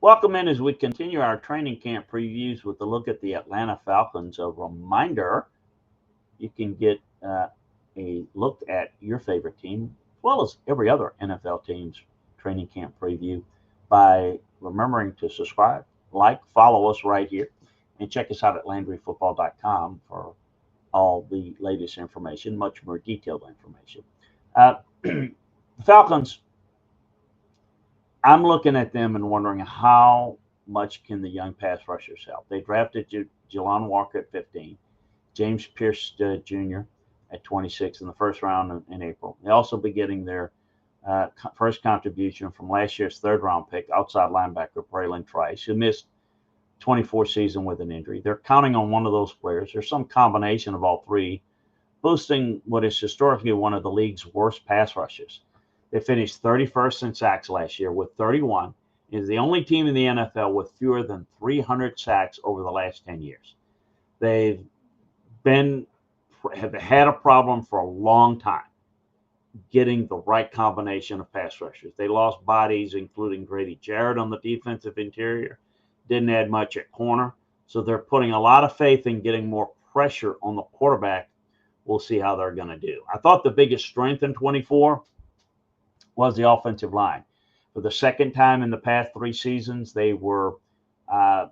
Welcome in as we continue our training camp previews with a look at the Atlanta Falcons. A reminder, you can get a look at your favorite team as well as every other NFL team's training camp preview by remembering to subscribe, like, follow us right here, and check us out at LandryFootball.com for all the latest information, much more detailed information. The Falcons, I'm looking at them and wondering how much can the young pass rushers help. They drafted Jelon Walker at 15, James Pierce Jr. at 26 in the first round in April. They also be getting their first contribution from last year's third-round pick, outside linebacker Braylon Trice, who missed 24 season with an injury. They're counting on one of those players, or some combination of all three, boosting what is historically one of the league's worst pass rushes. They finished 31st in sacks last year with 31. It is the only team in the NFL with fewer than 300 sacks over the last 10 years. They've have had a problem for a long time getting the right combination of pass rushers. They lost bodies, including Grady Jarrett on the defensive interior. Didn't add much at corner. So they're putting a lot of faith in getting more pressure on the quarterback. We'll see how they're going to do. I thought the biggest strength in 24 was the offensive line. For the second time in the past 3 seasons, they were the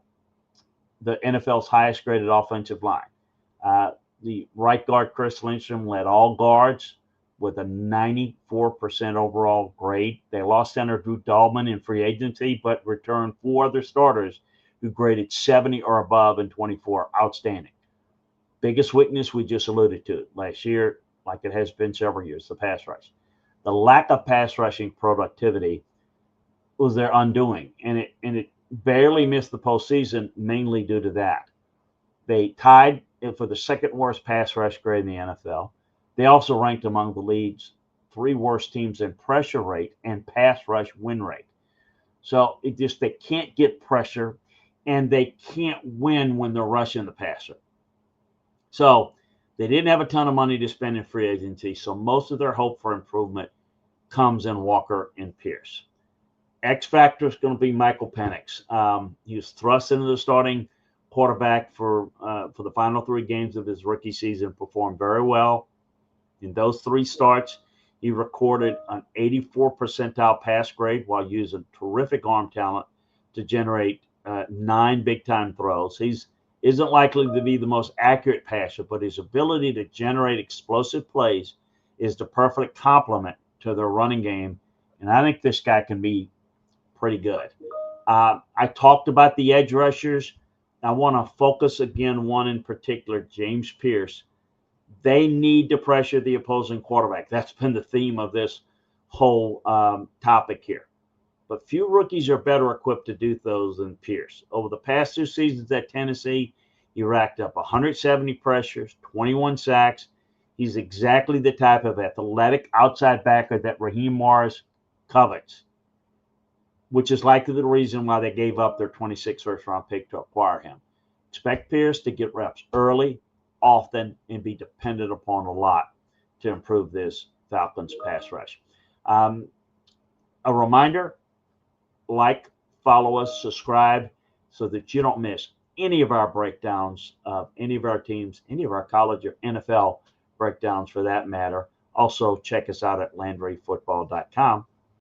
NFL's highest graded offensive line. The right guard, Chris Lindstrom, led all guards with a 94% overall grade. They lost center Drew Dahlman in free agency, but returned 4 other starters who graded 70 or above in 24. Outstanding. Biggest weakness we just alluded to last year, like it has been several years, the pass rush. The lack of pass rushing productivity was their undoing, and it barely missed the postseason, mainly due to that. They tied for the second worst pass rush grade in the NFL. They also ranked among the league's 3 worst teams in pressure rate and pass rush win rate. So they can't get pressure, and they can't win when they're rushing the passer. So they didn't have a ton of money to spend in free agency, so most of their hope for improvement comes in Walker and Pierce. X factor is going to be Michael Penix. He was thrust into the starting quarterback for the final 3 games of his rookie season, performed very well. In those 3 starts, he recorded an 84 percentile pass grade while using terrific arm talent to generate 9 big-time throws. He's isn't likely to be the most accurate passer, but his ability to generate explosive plays is the perfect complement to their running game, and I think this guy can be pretty good. I talked about the edge rushers. I want to focus again one in particular, James Pierce. They need to pressure the opposing quarterback. That's been the theme of this whole topic here. But few rookies are better equipped to do those than Pierce. Over the past 2 seasons at Tennessee, he racked up 170 pressures, 21 sacks. He's exactly the type of athletic outside backer that Raheem Morris covets, which is likely the reason why they gave up their 26th first-round pick to acquire him. Expect Pierce to get reps early, often, and be dependent upon a lot to improve this Falcons pass rush. A reminder, like, follow us, subscribe, so that you don't miss any of our breakdowns of any of our teams, any of our college or NFL breakdowns for that matter. Also, check us out at LandryFootball.com